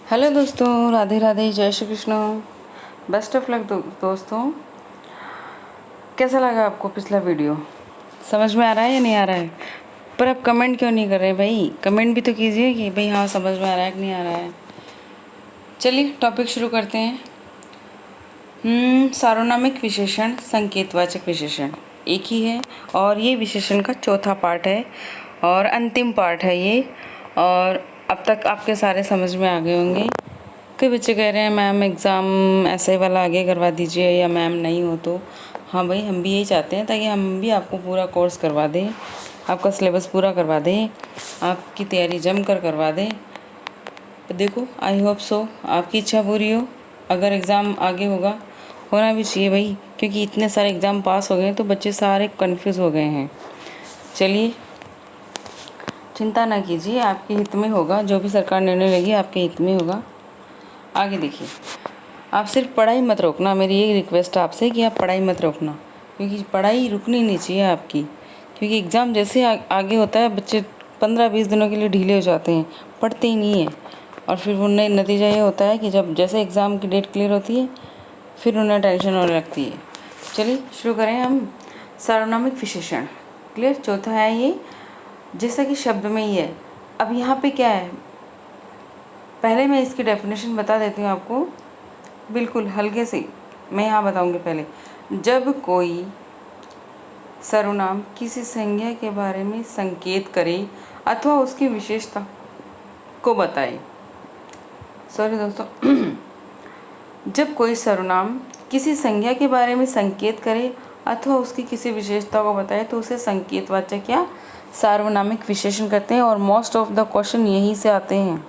Hello दोस्तों, राधे राधे, जय Shri Krishna. Best of luck दोस्तों। कैसा लगा आपको पिछला वीडियो? समझ में आ रहा है या नहीं आ रहा है? पर आप कमेंट क्यों नहीं कर रहे भाई? कमेंट भी तो कीजिए कि भाई हाँ समझ में आ रहा है कि नहीं आ रहा है। चलिए टॉपिक शुरू करते हैं। सार्वनामिक विशेषण, संकेतवाचक विशेषण एक ही है और ये विशेषण का चौथा पार्ट है और अंतिम पार्ट है ये। और अब तक आपके सारे समझ में आ गए होंगे। कई बच्चे कह रहे हैं मैम एग्ज़ाम ऐसे वाला आगे करवा दीजिए या मैम नहीं हो तो। हाँ भाई, हम भी यही चाहते हैं ताकि हम भी आपको पूरा कोर्स करवा दें, आपका सिलेबस पूरा करवा दें, आपकी तैयारी जम कर करवा दें। तो देखो, आई होप सो आपकी इच्छा पूरी हो। अगर एग्ज़ाम आगे होगा, होना भी चाहिए भाई, क्योंकि इतने सारे एग्ज़ाम पास हो गए तो बच्चे सारे कंफ्यूज हो गए हैं। चलिए चिंता ना कीजिए, आपके हित में होगा। जो भी सरकार निर्णय लेगी आपके हित में होगा। आगे देखिए, आप सिर्फ पढ़ाई मत रोकना। मेरी ये रिक्वेस्ट है आपसे कि आप पढ़ाई मत रोकना, क्योंकि पढ़ाई रुकनी नहीं चाहिए आपकी। क्योंकि एग्ज़ाम जैसे आगे होता है बच्चे 15-20 दिनों के लिए ढीले हो जाते हैं, पढ़ते ही नहीं है। और फिर उन्हें नतीजा ये होता है कि जब जैसे एग्ज़ाम की डेट क्लियर होती है फिर उन्हें टेंशन होने लगती है। चलिए शुरू करें हम। सार्वनामिक विशेषण क्लियर, चौथा है ये, जैसा कि शब्द में ही है। अब यहाँ पे क्या है, पहले मैं इसकी डेफिनेशन बता देती हूँ आपको, बिल्कुल हल्के से। मैं यहाँ बताऊँगी पहले। जब कोई सर्वनाम किसी संज्ञा के बारे में संकेत करे अथवा उसकी विशेषता को बताए। सॉरी दोस्तों जब कोई सर्वनाम किसी संज्ञा के बारे में संकेत करे अथवा उसकी किसी विशेषता को बताए तो उसे संकेतवाचक या सार्वनामिक विशेषण कहते हैं। और मोस्ट ऑफ द क्वेश्चन यहीं से आते हैं,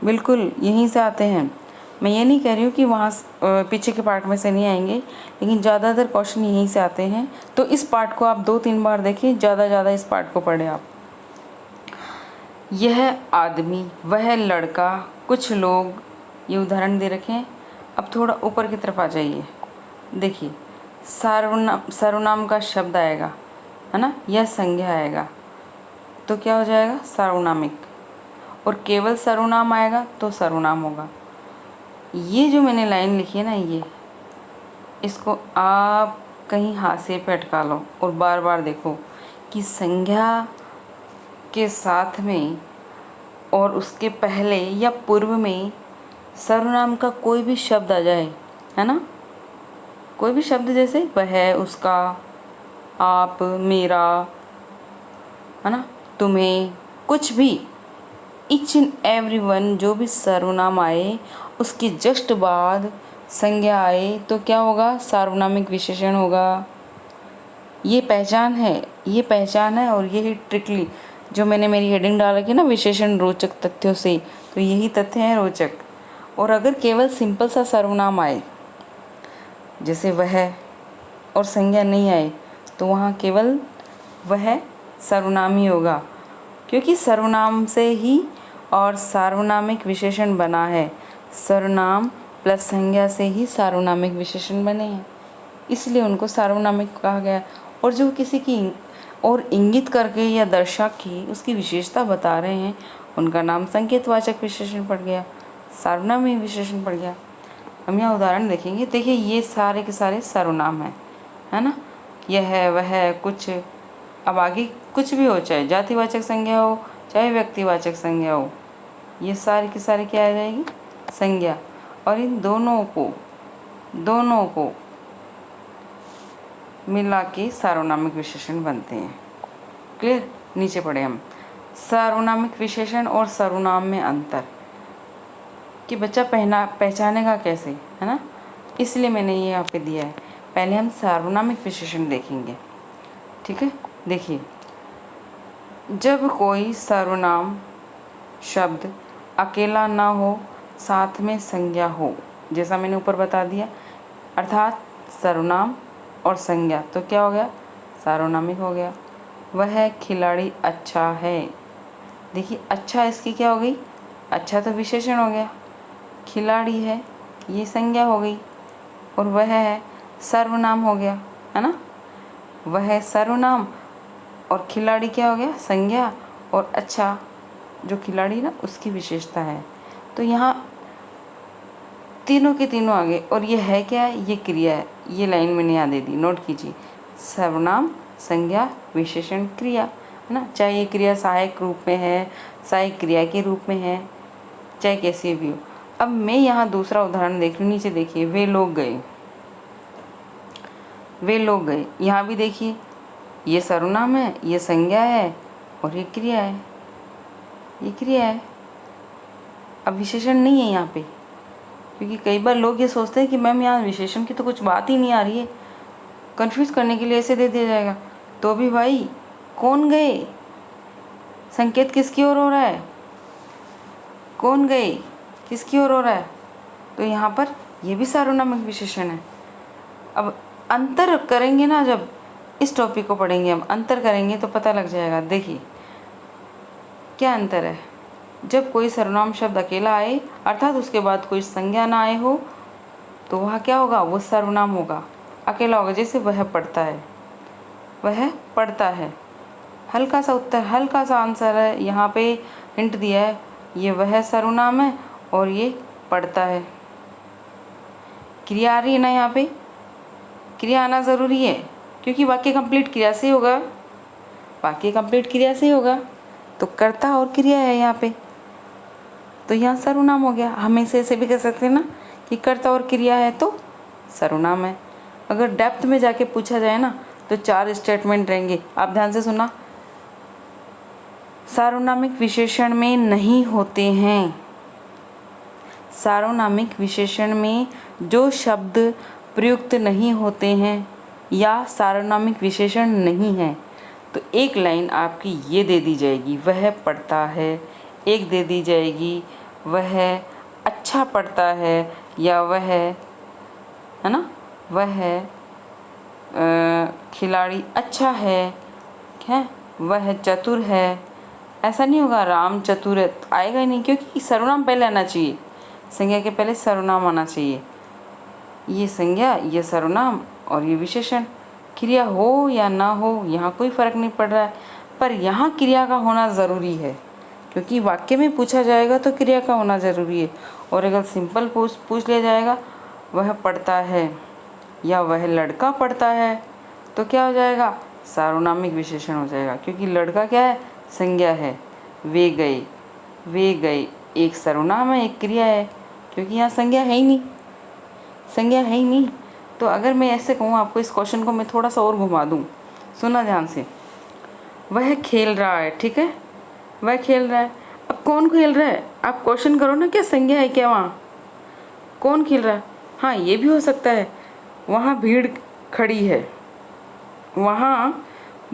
बिल्कुल यहीं से आते हैं। मैं ये नहीं कह रही हूँ कि वहाँ पीछे के पार्ट में से नहीं आएंगे, लेकिन ज़्यादातर क्वेश्चन यहीं से आते हैं। तो इस पार्ट को आप 2-3 बार देखिए, ज़्यादा इस पार्ट को पढ़ें आप। यह आदमी, वह लड़का, कुछ लोग, ये उदाहरण दे रखे हैं। अब थोड़ा ऊपर की तरफ आ जाइए, देखिए सर्वनाम का शब्द आएगा, है ना, यह संज्ञा आएगा तो क्या हो जाएगा, सार्वनामिक। और केवल सर्वनाम आएगा तो सर्वनाम होगा। ये जो मैंने लाइन लिखी है ना, ये इसको आप कहीं हाशिए पे अटका लो और बार बार देखो कि संज्ञा के साथ में और उसके पहले या पूर्व में सर्वनाम का कोई भी शब्द आ जाए, है ना, कोई भी शब्द, जैसे वह, उसका, आप, मेरा, है ना, तुम्हें, कुछ भी, ईच एंड एवरी वन, जो भी सर्वनाम आए उसके जस्ट बाद संज्ञा आए तो क्या होगा, सार्वनामिक विशेषण होगा। ये पहचान है और यही ट्रिकली जो मैंने मेरी हेडिंग डाल रखी है ना, विशेषण रोचक तथ्यों से, तो यही तथ्य हैं रोचक। और अगर केवल सिंपल सा सर्वनाम आए, जैसे वह, और संज्ञा नहीं आए, तो वहाँ केवल वह सर्वनाम ही होगा, क्योंकि सर्वनाम से ही और सार्वनामिक विशेषण बना है। सर्वनाम प्लस संज्ञा से ही सार्वनामिक विशेषण बने हैं, इसलिए उनको सार्वनामिक कहा गया। और जो किसी की और इंगित करके या दर्शा की उसकी विशेषता बता रहे हैं, उनका नाम संकेतवाचक विशेषण पड़ गया, सार्वनामिक विशेषण पड़ गया। हम यहाँ उदाहरण देखेंगे। देखिए ये सारे के सारे सर्वनाम हैं, है ना, यह है, वह है, कुछ। अब आगे कुछ भी हो, चाहे जातिवाचक संज्ञा हो चाहे व्यक्तिवाचक संज्ञा हो, ये सारे के सारे क्या आ जाएगी, संज्ञा। और इन दोनों को मिला के सार्वनामिक विशेषण बनते हैं। क्लियर, नीचे पढ़े हम। सार्वनामिक विशेषण और सर्वनाम में अंतर कि बच्चा पहचानेगा कैसे, है ना, इसलिए मैंने ये यहाँ पे दिया है। पहले हम सार्वनामिक विशेषण देखेंगे, ठीक है। देखिए, जब कोई सर्वनाम शब्द अकेला ना हो, साथ में संज्ञा हो, जैसा मैंने ऊपर बता दिया, अर्थात सर्वनाम और संज्ञा, तो क्या हो गया, सार्वनामिक हो गया। वह खिलाड़ी अच्छा है, देखिए अच्छा इसकी क्या हो गई, अच्छा तो विशेषण हो गया, खिलाड़ी है ये संज्ञा हो गई, और वह है सर्वनाम हो गया, है ना, वह सर्वनाम और खिलाड़ी क्या हो गया, संज्ञा, और अच्छा जो खिलाड़ी ना उसकी विशेषता है। तो यहाँ तीनों के तीनों आगे। और ये है क्या है? ये क्रिया है। ये लाइन मैंने यहाँ दे दी, नोट कीजिए। सर्वनाम, संज्ञा, विशेषण, क्रिया, है ना। चाहे ये क्रिया सहायक रूप में है, सहायक क्रिया के रूप में है, चाहे कैसी भी हो। अब मैं यहाँ दूसरा उदाहरण देख लूँ। नीचे देखिए, वे लोग गए, वे लोग गए। यहाँ भी देखिए, ये सर्वनाम है, ये संज्ञा है और ये क्रिया है, ये क्रिया है। अब विशेषण नहीं है यहाँ पे, क्योंकि कई बार लोग ये सोचते हैं कि मैम यहाँ विशेषण की तो कुछ बात ही नहीं आ रही है, कंफ्यूज करने के लिए ऐसे दे दिया जाएगा। तो भी भाई, कौन गए, संकेत किसकी ओर हो रहा है? कौन गए, किसकी ओर हो रहा है? तो यहाँ पर ये भी सार्वनामिक विशेषण है। अब अंतर करेंगे ना, जब इस टॉपिक को पढ़ेंगे, हम अंतर करेंगे तो पता लग जाएगा। देखिए क्या अंतर है। जब कोई सर्वनाम शब्द अकेला आए, अर्थात उसके बाद कोई संज्ञा ना आए हो, तो वह क्या होगा? वो सर्वनाम होगा, अकेला होगा। जैसे वह पढ़ता है, वह पढ़ता है। हल्का सा उत्तर, हल्का सा आंसर है, यहाँ पे हिंट दिया है। ये वह सर्वनाम है और ये पढ़ता है। क्रिया आ रही है ना, यहाँ पे क्रिया आना ज़रूरी है, क्योंकि वाक्य कंप्लीट क्रिया से होगा, वाक्य कंप्लीट क्रिया से होगा। तो कर्ता और क्रिया है यहाँ पे, तो यहाँ सर्वनाम हो गया। हम इसे ऐसे भी कह सकते हैं ना कि कर्ता और क्रिया है तो सर्वनाम है। अगर डेप्थ में जाके पूछा जाए ना, तो 4 स्टेटमेंट रहेंगे। आप ध्यान से सुना। सार्वनामिक विशेषण में नहीं होते हैं, सार्वनामिक विशेषण में जो शब्द प्रयुक्त नहीं होते हैं या सार्वनामिक विशेषण नहीं है, तो एक लाइन आपकी ये दे दी जाएगी, वह पढ़ता है। एक दे दी जाएगी, वह अच्छा पढ़ता है, या वह है ना, वह खिलाड़ी अच्छा है, वह चतुर है। ऐसा नहीं होगा राम चतुर है, आएगा ही नहीं, क्योंकि सर्वनाम पहले आना चाहिए, संज्ञा के पहले सर्वनाम आना चाहिए। ये संज्ञा, ये सर्वनाम और ये विशेषण। क्रिया हो या ना हो, यहाँ कोई फ़र्क नहीं पड़ रहा है, पर यहाँ क्रिया का होना ज़रूरी है, क्योंकि वाक्य में पूछा जाएगा तो क्रिया का होना ज़रूरी है। और अगर सिंपल पूछ लिया जाएगा, वह पढ़ता है या वह लड़का पढ़ता है, तो क्या हो जाएगा? सार्वनामिक विशेषण हो जाएगा, क्योंकि लड़का क्या है? संज्ञा है। वे गए, वे गए एक सर्वनाम है, एक क्रिया है, क्योंकि यहाँ संज्ञा है ही नहीं, संज्ञा है ही नहीं। तो अगर मैं ऐसे कहूँ आपको, इस क्वेश्चन को मैं थोड़ा सा और घुमा दूँ, सुना ध्यान से। वह खेल रहा है, ठीक है, वह खेल रहा है। अब कौन खेल रहा है? आप क्वेश्चन करो ना, क्या संज्ञा है क्या वहाँ? कौन खेल रहा है? हाँ, ये भी हो सकता है, वहाँ भीड़ खड़ी है, वहाँ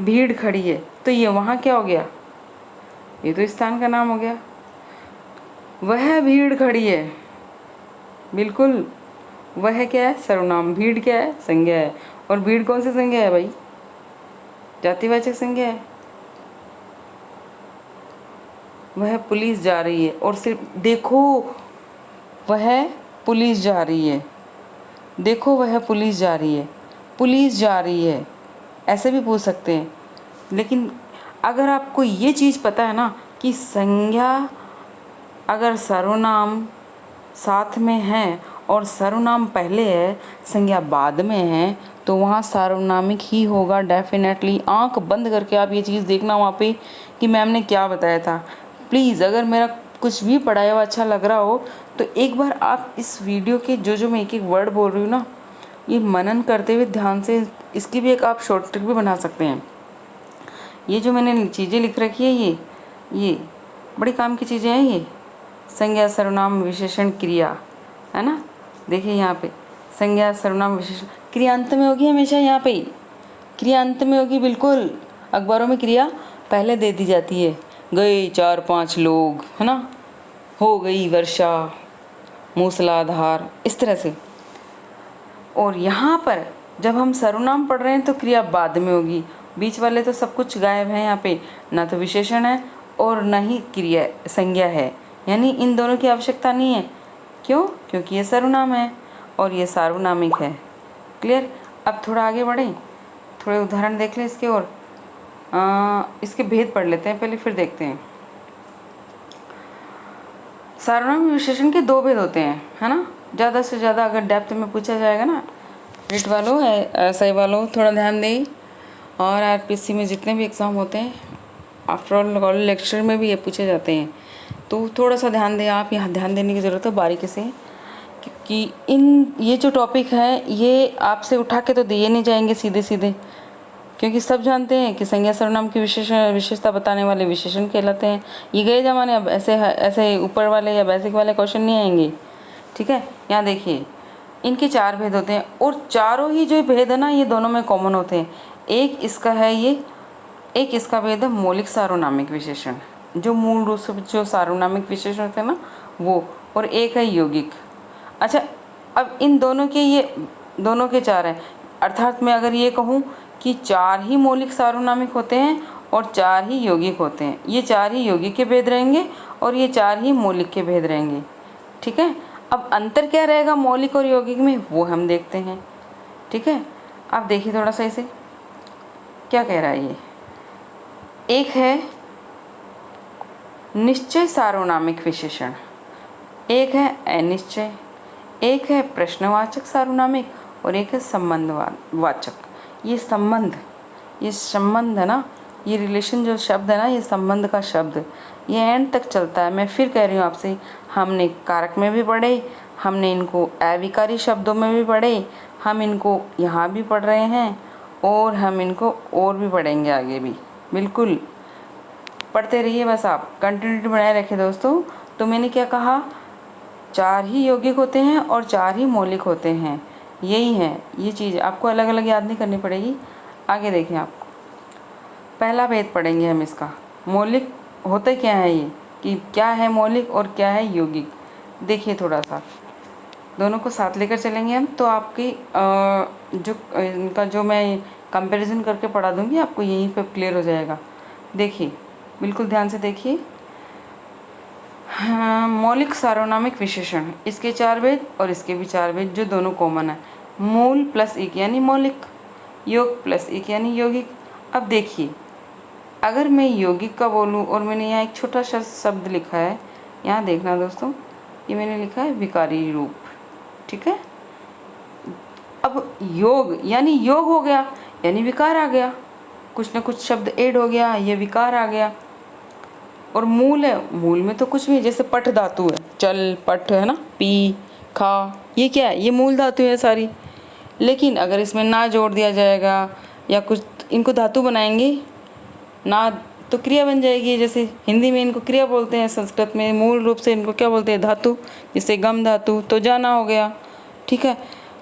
भीड़ खड़ी है, तो ये वहाँ क्या हो गया? ये तो स्थान का नाम हो गया। वह भीड़ खड़ी है, बिल्कुल, वह क्या है? सर्वनाम। भीड़ क्या है? संज्ञा है। और भीड़ कौन सी संज्ञा है भाई? जातिवाचक संज्ञा है। वह पुलिस जा रही है, और सिर्फ देखो, वह पुलिस जा रही है, देखो वह पुलिस जा रही है, पुलिस जा रही है, ऐसे भी पूछ सकते हैं। लेकिन अगर आपको ये चीज़ पता है ना कि संज्ञा अगर सर्वनाम साथ में है और सर्वनाम पहले है, संज्ञा बाद में है, तो वहाँ सार्वनामिक ही होगा डेफिनेटली। आंख बंद करके आप ये चीज़ देखना वहाँ पे कि मैम ने क्या बताया था। प्लीज़, अगर मेरा कुछ भी पढ़ाया हुआ अच्छा लग रहा हो, तो एक बार आप इस वीडियो के जो मैं एक एक वर्ड बोल रही हूँ ना, ये मनन करते हुए ध्यान से, इसकी भी एक आप शॉर्ट ट्रिक भी बना सकते हैं। ये जो मैंने चीज़ें लिख रखी है, ये बड़ी काम की चीज़ें हैं। ये संज्ञा, सर्वनाम, विशेषण, क्रिया, है ना। देखिए यहाँ पे संज्ञा, सर्वनाम, विशेषण, क्रिया अंत में होगी हमेशा। यहाँ पे क्रिया अंत में होगी, बिल्कुल। अखबारों में क्रिया पहले दे दी जाती है, गए 4-5 लोग, है ना, हो गई वर्षा मूसलाधार, इस तरह से। और यहाँ पर जब हम सर्वनाम पढ़ रहे हैं तो क्रिया बाद में होगी। बीच वाले तो सब कुछ गायब है यहाँ पे, ना तो विशेषण है और ना ही क्रिया संज्ञा है, यानी इन दोनों की आवश्यकता नहीं है। क्यों? क्योंकि ये सर्वनाम है और ये सार्वनामिक है। क्लियर? अब थोड़ा आगे बढ़ें, थोड़े उदाहरण देख लें इसके, और इसके भेद पढ़ लेते हैं पहले, फिर देखते हैं। सर्वनाम विशेषण के दो भेद होते हैं, है ना। ज़्यादा से ज़्यादा अगर डेप्थ में पूछा जाएगा ना, रीट वालों एसआई वालों थोड़ा ध्यान दें, और आरपीसी में जितने भी एग्ज़ाम होते हैं, आफ्टर ऑल लेक्चर में भी ये पूछे जाते हैं, तो थोड़ा सा ध्यान दें आप। यहाँ ध्यान देने की ज़रूरत है बारीकी से, क्योंकि ये जो टॉपिक है ये आपसे उठा के तो दिए नहीं जाएंगे सीधे सीधे, क्योंकि सब जानते हैं कि संज्ञा सर्वनाम की विशेषता बताने वाले विशेषण कहलाते हैं। ये गए ज़माने, अब ऐसे ऊपर वाले या बेसिक वाले क्वेश्चन नहीं आएंगे, ठीक है। यहाँ देखिए, इनके 4 भेद होते हैं, और चारों ही जो भेद है ना ये दोनों में कॉमन होते हैं। एक इसका है ये, एक इसका भेद है मौलिक सार्वनामिक विशेषण, जो मूल रूप से जो सार्वनामिक विशेषण होते हैं ना वो, और एक है यौगिक। अच्छा, अब इन दोनों के ये दोनों के 4 हैं, अर्थात मैं अगर ये कहूँ कि 4 ही मौलिक सार्वनामिक होते हैं और 4 ही यौगिक होते हैं, ये 4 ही यौगिक के भेद रहेंगे और ये 4 ही मौलिक के भेद रहेंगे, ठीक है। अब अंतर क्या रहेगा मौलिक और यौगिक में, वो हम देखते हैं, ठीक है। आप देखिए थोड़ा सा इसे क्या कह रहा है ये। एक है निश्चय सार्वनामिक विशेषण, एक है अनिश्चय, एक है प्रश्नवाचक सार्वनामिक, और एक है संबंधवाचक। ये संबंध है ना, ये रिलेशन जो शब्द है ना, ये संबंध का शब्द ये एंड तक चलता है। मैं फिर कह रही हूँ आपसे, हमने कारक में भी पढ़े, हमने इनको अविकारी शब्दों में भी पढ़े, हम इनको यहाँ भी पढ़ रहे हैं, और हम इनको और भी पढ़ेंगे आगे भी। बिल्कुल पढ़ते रहिए, बस आप कंटिन्यूटी बनाए रखें दोस्तों। तो मैंने क्या कहा, 4 ही यौगिक होते हैं और 4 ही मौलिक होते हैं, यही है ये चीज़। आपको अलग अलग याद नहीं करनी पड़ेगी। आगे देखें, आप पहला भेद पढ़ेंगे हम इसका। मौलिक होते क्या है ये, कि क्या है मौलिक और क्या है यौगिक। देखिए थोड़ा सा दोनों को साथ लेकर चलेंगे हम, तो आपकी जो इनका जो मैं कंपैरिजन करके पढ़ा दूँगी आपको यहीं पे क्लियर हो जाएगा। देखिए बिल्कुल ध्यान से देखिए। हाँ, मौलिक सार्वनामिक विशेषण, इसके 4 भेद और इसके भी 4 भेद जो दोनों कॉमन है। मूल प्लस एक यानी मौलिक, योग प्लस एक यानी यौगिक। अब देखिए, अगर मैं यौगिक का बोलूँ और मैंने यहाँ एक छोटा सा शब्द लिखा है, यहाँ देखना दोस्तों, ये मैंने लिखा है विकारी रूप, ठीक है। अब योग यानी योग हो गया, यानी विकार आ गया, कुछ ना कुछ शब्द ऐड हो गया, ये विकार आ गया। और मूल है, मूल में तो कुछ भी, जैसे पठ धातु है, चल पठ है ना, पी खा, ये क्या है, ये मूल धातु है सारी। लेकिन अगर इसमें ना जोड़ दिया जाएगा या कुछ, इनको धातु बनाएंगे ना तो क्रिया बन जाएगी। जैसे हिंदी में इनको क्रिया बोलते हैं, संस्कृत में मूल रूप से इनको क्या बोलते हैं, धातु। जैसे गम धातु तो जाना हो गया, ठीक है।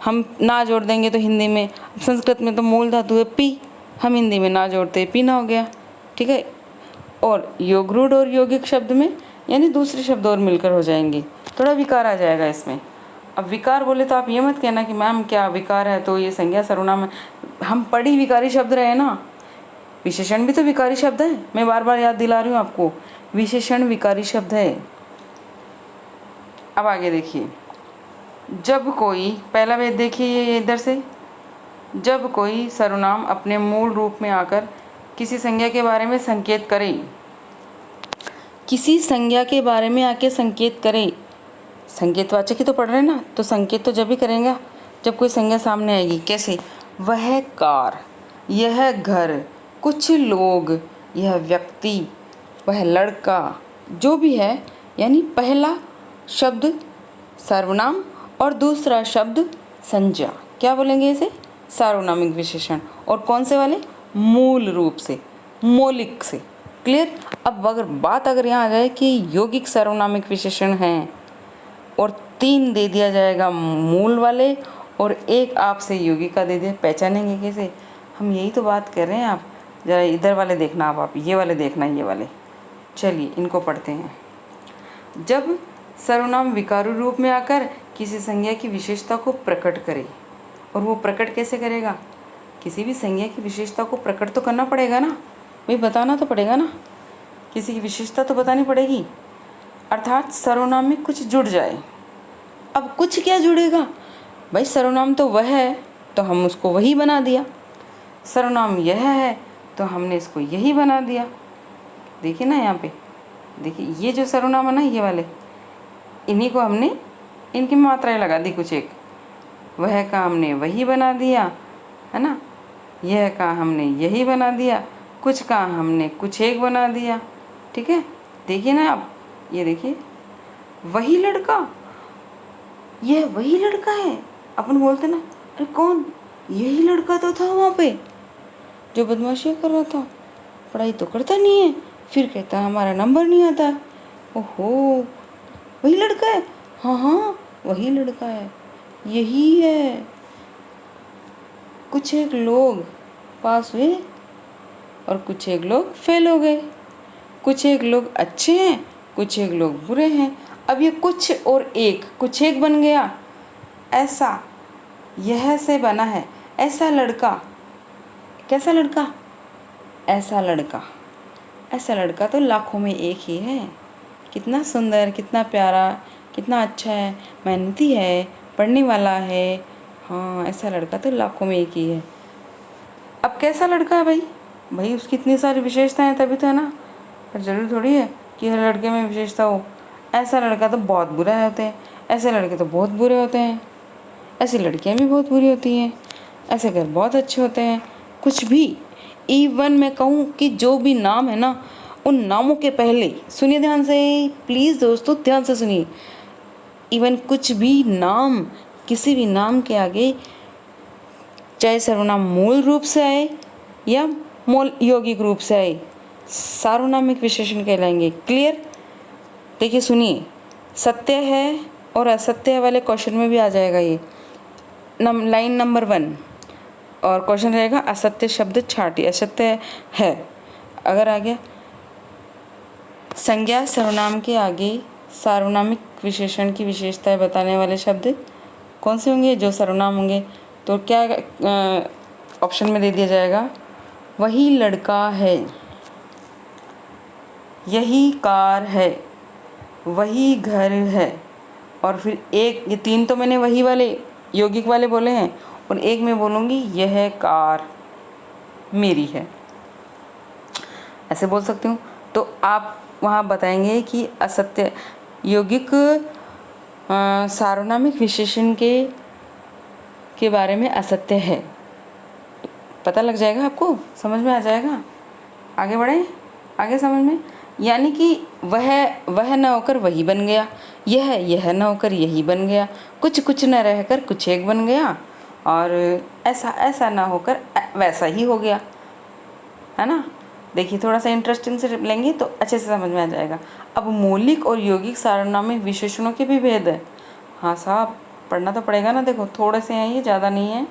हम ना जोड़ देंगे तो हिंदी में, संस्कृत में तो मूल धातु है पी, हम हिंदी में ना जोड़ते पीना हो गया, ठीक है। और योगरूढ़ और यौगिक शब्द में यानी दूसरे शब्द और मिलकर हो जाएंगे, थोड़ा विकार आ जाएगा इसमें। अब विकार बोले तो आप ये मत कहना कि मैम क्या विकार है तो ये संज्ञा सर्वनाम है। हम पढ़ी विकारी शब्द रहे ना, विशेषण भी तो विकारी शब्द है, मैं बार बार याद दिला रही हूँ आपको, विशेषण विकारी शब्द है। अब आगे देखिए, जब कोई, पहला भेद देखिए ये इधर से, जब कोई सर्वनाम अपने मूल रूप में आकर किसी संज्ञा के बारे में संकेत करे, किसी संज्ञा के बारे में आके संकेत करे, संकेतवाचक ही तो पढ़ रहे हैं ना, तो संकेत तो जब भी करेंगे जब कोई संज्ञा सामने आएगी। कैसे, वह कार, यह घर, कुछ लोग, यह व्यक्ति, वह लड़का, जो भी है, यानी पहला शब्द सर्वनाम और दूसरा शब्द संज्ञा, क्या बोलेंगे इसे, सार्वनामिक विशेषण। और कौन से वाले, मूल रूप से, मौलिक से। क्लियर। अब अगर यहाँ आ जाए कि यौगिक सार्वनामिक विशेषण हैं और 3 दे दिया जाएगा मूल वाले और एक आपसे यौगिक का दे दिया, पहचानेंगे कैसे हम, यही तो बात कर रहे हैं। आप जरा इधर वाले देखना, आप ये वाले देखना, ये वाले। चलिए इनको पढ़ते हैं। जब सर्वनाम विकारु रूप में आकर किसी संज्ञा की विशेषता को प्रकट करे, और वो प्रकट कैसे करेगा, किसी भी संज्ञा की विशेषता को प्रकट तो करना पड़ेगा ना भाई, बताना तो पड़ेगा ना, किसी की विशेषता तो बतानी पड़ेगी, अर्थात सर्वनाम में कुछ जुड़ जाए। अब कुछ क्या जुड़ेगा भाई, सर्वनाम तो वह है तो हम उसको वही बना दिया, सर्वनाम यह है तो हमने इसको यही बना दिया। देखिए ना यहाँ पे, देखिए ये जो सर्वनाम है ना, ये वाले, इन्हीं को हमने इनकी मात्राएं लगा दी कुछ एक। वह का हमने वही बना दिया, है ना। यह का हमने यही बना दिया, कुछ का हमने कुछ एक बना दिया। ठीक है, देखिए ना आप, ये देखिए, वही लड़का, यह वही लड़का है। अपन बोलते ना, अरे कौन, यही लड़का तो था वहाँ पे जो बदमाशी कर रहा था, पढ़ाई तो करता नहीं है, फिर कहता हमारा नंबर नहीं आता। ओहो, वही लड़का है। हाँ हाँ, वही लड़का है, यही है। कुछ एक लोग पास हुए और कुछ एक लोग फेल हो गए। कुछ एक लोग अच्छे हैं, कुछ एक लोग बुरे हैं। अब ये कुछ और एक, कुछ एक बन गया। ऐसा, यह से बना है, ऐसा लड़का। कैसा लड़का? ऐसा लड़का। ऐसा लड़का तो लाखों में एक ही है। कितना सुंदर, कितना प्यारा, कितना अच्छा है, मेहनती है, पढ़ने वाला है। हाँ, ऐसा लड़का तो लाखों में एक ही है। अब कैसा लड़का है भाई? भाई उसकी इतनी सारी विशेषताएं तभी तो है ना, पर ज़रूरी थोड़ी है कि हर लड़के में विशेषता हो। ऐसा लड़का तो बहुत बुरा होते हैं, ऐसे लड़के तो बहुत बुरे होते हैं, ऐसी लड़कियां भी बहुत बुरी होती हैं, ऐसे घर बहुत अच्छे होते हैं। कुछ भी, इवन मैं कहूँ कि जो भी नाम है ना, उन नामों के पहले, सुनिए ध्यान से, प्लीज़ दोस्तों ध्यान से सुनिए, इवन कुछ भी नाम, किसी भी नाम के आगे चाहे सर्वनाम मूल रूप से आए या मूल यौगिक रूप से आए, सार्वनामिक विशेषण कहलाएंगे। क्लियर? देखिए सुनिए, सत्य है और असत्य है वाले क्वेश्चन में भी आ जाएगा ये लाइन नंबर 1, और क्वेश्चन रहेगा असत्य शब्द छाटिए। असत्य है अगर आ गया, संज्ञा सर्वनाम के आगे सार्वनामिक विशेषण की विशेषताएं बताने वाले शब्द कौन से होंगे? जो सर्वनाम होंगे। तो क्या ऑप्शन में दे दिया जाएगा, वही लड़का है, यही कार है, वही घर है, और फिर एक, ये 3 तो मैंने वही वाले यौगिक वाले बोले हैं, और एक मैं बोलूँगी यह कार मेरी है, ऐसे बोल सकती हूँ। तो आप वहाँ बताएंगे कि असत्य यौगिक सार्वनामिक विशेषण के बारे में असत्य है। पता लग जाएगा आपको, समझ में आ जाएगा। आगे बढ़ें, आगे समझ में, यानी कि वह न होकर वही बन गया, यह न होकर यही बन गया, कुछ न रहकर कुछ एक बन गया, और ऐसा ना होकर वैसा ही हो गया, है ना। देखिए थोड़ा सा इंटरेस्टिंग से लेंगे तो अच्छे से समझ में आ जाएगा। अब मौलिक और यौगिक सार्वनामिक विशेषणों के भी भेद है। हाँ साहब, पढ़ना तो पड़ेगा ना। देखो थोड़े से हैं ये, ज़्यादा नहीं है।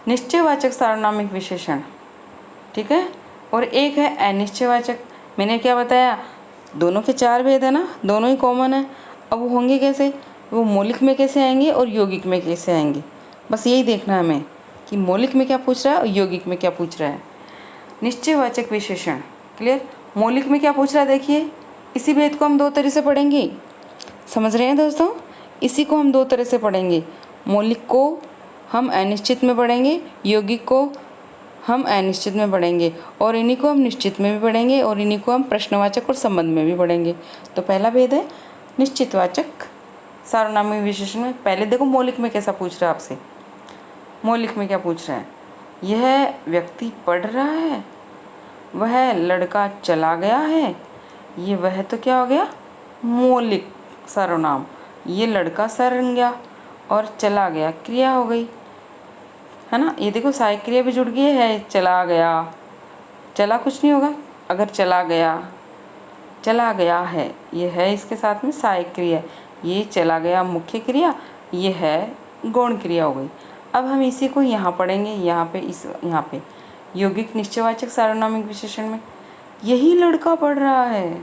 निश्चयवाचक सार्वनामिक विशेषण, ठीक है, और एक है अनिश्चयवाचक। मैंने क्या बताया, दोनों के 4 भेद है ना, दोनों ही कॉमन है। अब वो होंगे कैसे, वो मौलिक में कैसे आएंगे और यौगिक में कैसे आएंगे, बस यही देखना है हमें कि मौलिक में क्या पूछ रहा है और यौगिक में क्या पूछ रहा है। निश्चयवाचक विशेषण, क्लियर। मौलिक में क्या पूछ रहा है, देखिए इसी भेद को हम 2 तरह से पढ़ेंगे, समझ रहे हैं दोस्तों। इसी को हम 2 तरह से पढ़ेंगे, मौलिक को हम अनिश्चित में पढ़ेंगे, यौगिक को हम अनिश्चित में पढ़ेंगे, और इन्हीं को हम निश्चित में भी पढ़ेंगे, और इन्हीं को हम प्रश्नवाचक और संबंध में भी पढ़ेंगे। तो पहला भेद है निश्चितवाचक सार्वनामिक विशेषण में। पहले देखो मौलिक में कैसा पूछ रहा है आपसे। मौलिक में क्या पूछ रहा है, यह व्यक्ति पढ़ रहा है, वह लड़का चला गया है। ये वह तो क्या हो गया, मौलिक सर्वनाम। ये लड़का संज्ञा और चला गया क्रिया हो गई, है ना। ये देखो सहायक क्रिया भी जुड़ गई है, चला गया, चला कुछ नहीं होगा अगर चला गया है, ये है इसके साथ में सहायक क्रिया। ये चला गया मुख्य क्रिया, ये है गौण क्रिया हो गई। अब हम इसी को यहाँ पढ़ेंगे, यहाँ पे यौगिक निश्चयवाचक सार्वनामिक विशेषण में, यही लड़का पढ़ रहा है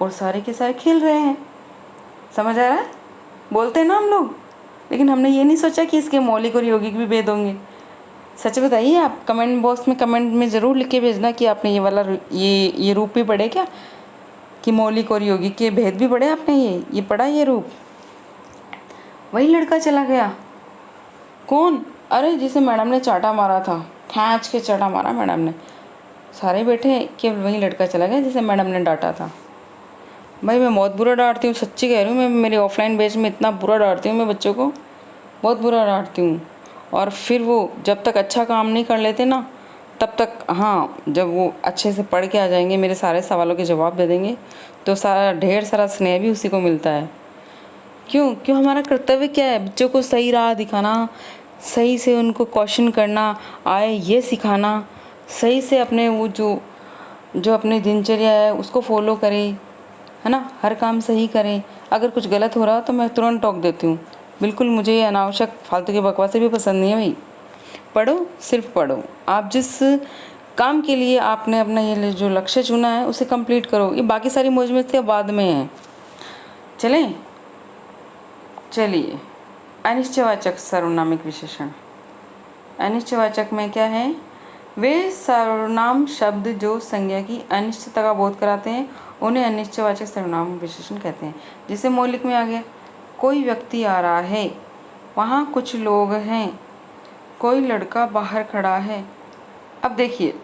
और सारे के सारे खेल रहे हैं। समझ आ रहा है, बोलते हैं ना हम लोग, लेकिन हमने ये नहीं सोचा कि इसके मौलिक और यौगिक भी भेद होंगे। सच बताइए आप, कमेंट बॉक्स में कमेंट में ज़रूर लिख के भेजना कि आपने ये वाला ये रूप भी पढ़े क्या, कि मौलिक और यौगिक के भेद भी पढ़े आपने, ये पढ़ा ये रूप। वही लड़का चला गया, कौन? अरे जिसे मैडम ने चाटा मारा था, खींच के चाटा मारा मैडम ने, सारे बैठे केवल वही लड़का चला गया जिसे मैडम ने डांटा था। भाई मैं बहुत बुरा डांटती हूँ, सच्ची कह रही हूँ। मैं मेरे ऑफलाइन बैच में इतना बुरा डांटती हूँ मैं बच्चों को, बहुत बुरा डांटती हूँ। और फिर वो जब तक अच्छा काम नहीं कर लेते ना तब तक, हाँ, जब वो अच्छे से पढ़ के आ जाएंगे, मेरे सारे सवालों के जवाब दे देंगे, तो सारा ढेर सारा स्नेह भी उसी को मिलता है। क्यों क्यों हमारा कर्तव्य क्या है? बच्चों को सही राह दिखाना, सही से उनको क्वेश्चन करना आए ये सिखाना, सही से अपने वो जो जो अपनी दिनचर्या है उसको फॉलो करें, है ना, हर काम सही करें। अगर कुछ गलत हो रहा तो मैं तुरंत टोक देती हूँ। बिल्कुल मुझे ये अनावश्यक फालतू की बकवासें भी पसंद नहीं है भाई। पढ़ो, सिर्फ पढ़ो। आप जिस काम के लिए आपने अपना ये जो लक्ष्य चुना है उसे कंप्लीट करो। ये बाकी सारी मौज मस्ती बाद में है। चलें, चलिए। अनिश्चयवाचक सर्वनामिक विशेषण। अनिश्चयवाचक में क्या है? वे सर्वनाम शब्द जो संज्ञा की अनिश्चितता का बोध कराते हैं उन्हें अनिश्चयवाचक सर्वनाम विशेषण कहते हैं। जैसे मौलिक में आ गया, कोई व्यक्ति आ रहा है, वहाँ कुछ लोग हैं, कोई लड़का बाहर खड़ा है। अब देखिए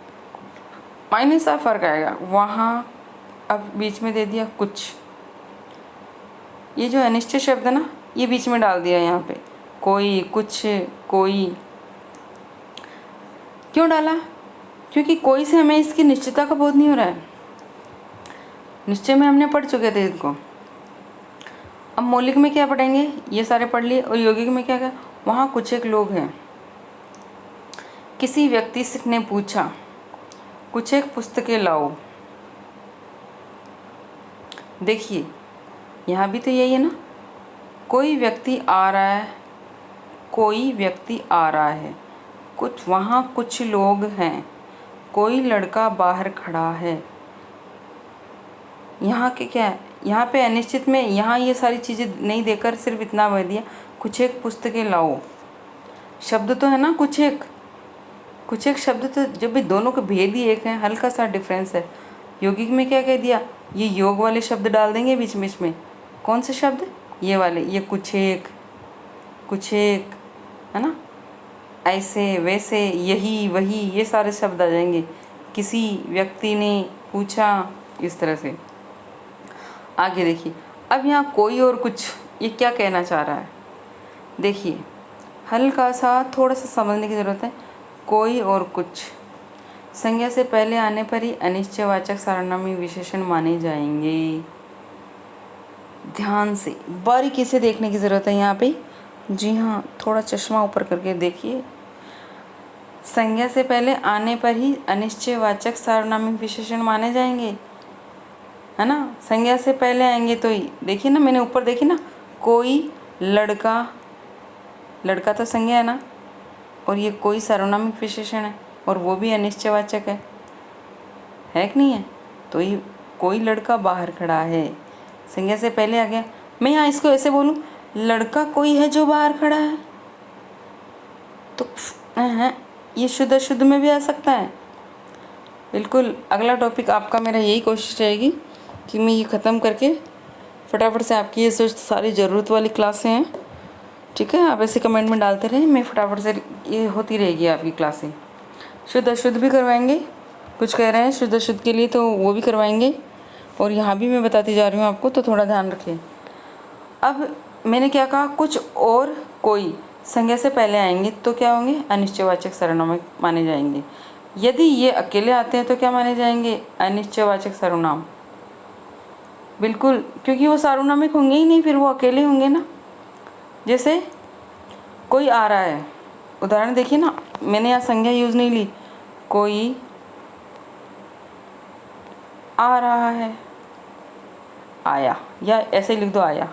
मायने सा फर्क आएगा। वहाँ अब बीच में दे दिया कुछ, ये जो अनिश्चित शब्द है ना ये बीच में डाल दिया यहाँ पे, कोई, कुछ, कोई। क्यों डाला? क्योंकि कोई से हमें इसकी निश्चितता का बोध नहीं हो रहा है। निश्चय में हमने पढ़ चुके थे इसको। अब मौलिक में क्या पढ़ेंगे? ये सारे पढ़ लिए। और यौगिक में क्या? वहाँ कुछ एक लोग हैं। किसी व्यक्ति ने पूछा, कुछ एक पुस्तकें लाओ। देखिए यहाँ भी तो यही है ना, कोई व्यक्ति आ रहा है, कोई व्यक्ति आ रहा है, कुछ, वहाँ कुछ लोग हैं, कोई लड़का बाहर खड़ा है। यहाँ के क्या है? यहाँ पे अनिश्चित में यहाँ ये सारी चीज़ें नहीं देकर सिर्फ इतना बह दिया, कुछ एक पुस्तकें लाओ। शब्द तो है ना कुछ एक, कुछ एक शब्द तो, जब भी दोनों के भेद ही एक हैं, हल्का सा डिफरेंस है। यौगिक में क्या कह दिया? ये योग वाले शब्द डाल देंगे बीच बीच में। कौन से शब्द? ये वाले, ये कुछ एक, कुछ एक, है ना, ऐसे वैसे, यही वही, ये सारे शब्द आ जाएंगे। किसी व्यक्ति ने पूछा, इस तरह से। आगे देखिए, अब यहाँ कोई और कुछ, ये क्या कहना चाह रहा है? देखिए हल्का सा थोड़ा सा समझने की ज़रूरत है। कोई और कुछ संज्ञा से पहले आने पर ही अनिश्चयवाचक सर्वनामी विशेषण माने जाएंगे। ध्यान से बारीकी से देखने की ज़रूरत है यहाँ पे। जी हाँ, थोड़ा चश्मा ऊपर करके देखिए। संज्ञा से पहले आने पर ही अनिश्चयवाचक सर्वनामी विशेषण माने जाएंगे, है ना। संज्ञा से पहले आएंगे तो ही, देखिए ना, मैंने ऊपर देखी ना, कोई लड़का, लड़का तो संज्ञा है ना, और ये कोई सर्वनामिक विशेषण है, और वो भी अनिश्चयवाचक है कि नहीं है? तो ये कोई लड़का बाहर खड़ा है, संज्ञा से पहले आ गया। मैं यहाँ इसको ऐसे बोलूँ, लड़का कोई है जो बाहर खड़ा है, तो है ये शुद्ध अशुद्ध में भी आ सकता है। बिल्कुल अगला टॉपिक आपका, मेरा यही कोशिश रहेगी कि मैं ये ख़त्म करके फटाफट से, आपकी ये जो सारी ज़रूरत वाली क्लासें हैं, ठीक है, आप ऐसे कमेंट में डालते रहें, मैं फटाफट से, ये होती रहेगी आपकी क्लासें। शुद्ध अशुद्ध भी करवाएंगे, कुछ कह रहे हैं शुद्ध अशुद्ध के लिए तो वो भी करवाएंगे, और यहाँ भी मैं बताती जा रही हूँ आपको, तो थोड़ा ध्यान रखें। अब मैंने क्या कहा? कुछ और कोई संज्ञा से पहले आएंगे तो क्या होंगे? अनिश्चयवाचक सर्वनाम माने जाएंगे। यदि ये अकेले आते हैं तो क्या माने जाएंगे? अनिश्चयवाचक सर्वनाम। बिल्कुल, क्योंकि वो सार्वनामिक होंगे ही नहीं, फिर वो अकेले होंगे ना। जैसे कोई आ रहा है, उदाहरण देखिए ना, मैंने यहाँ संज्ञा यूज़ नहीं ली, कोई आ रहा है, आया, या ऐसे ही लिख दो आया।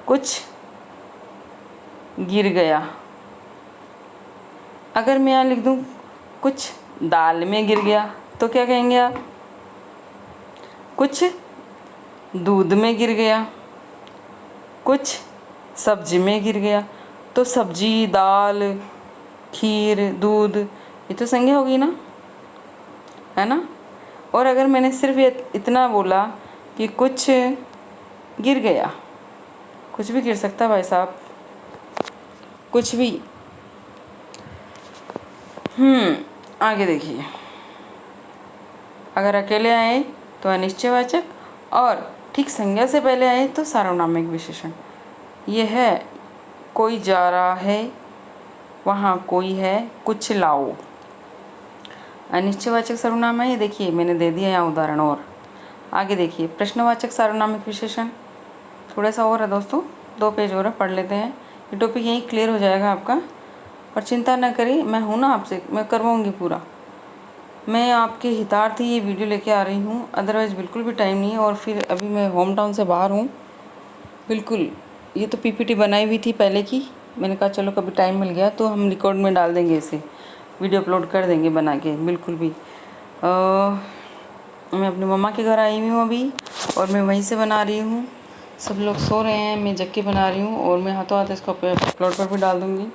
कुछ गिर गया, अगर मैं यहाँ लिख दूँ कुछ दाल में गिर गया तो क्या कहेंगे आप? कुछ दूध में गिर गया, कुछ सब्जी में गिर गया, तो सब्जी, दाल, खीर, दूध, ये तो संज्ञा होगी ना, है ना। और अगर मैंने सिर्फ ये इतना बोला कि कुछ गिर गया, कुछ भी गिर सकता है भाई साहब, कुछ भी। आगे देखिए, अगर अकेले आए तो अनिश्चयवाचक, और ठीक संज्ञा से पहले आए तो सार्वनामिक विशेषण। ये है कोई जा रहा है, वहाँ कोई है, कुछ लाओ। अनिश्चयवाचक सर्वनाम है, ये देखिए मैंने दे दिया यहाँ उदाहरण। और आगे देखिए प्रश्नवाचक सार्वनामिक विशेषण, थोड़ा सा और है दोस्तों, 2 पेज और है, पढ़ लेते हैं। ये टॉपिक यहीं क्लियर हो जाएगा आपका। और चिंता न करिए, मैं हूँ ना आपसे, मैं करवाऊँगी पूरा। मैं आपके हितार्थ ही ये वीडियो लेके आ रही हूँ, अदरवाइज़ बिल्कुल भी टाइम नहीं है। और फिर अभी मैं होम टाउन से बाहर हूँ बिल्कुल। ये तो पीपीटी बनाई हुई थी पहले की, मैंने कहा चलो कभी टाइम मिल गया तो हम रिकॉर्ड में डाल देंगे, इसे वीडियो अपलोड कर देंगे बना के। बिल्कुल भी मैं अपनी मम्मा के घर आई हुई हूँ अभी, और मैं वहीं से बना रही हूँ। सब लोग सो रहे हैं, मैं जग के बना रही हूँ, और मैं हाथों हाथ इसको अपलोड पर भी डाल दूँगी।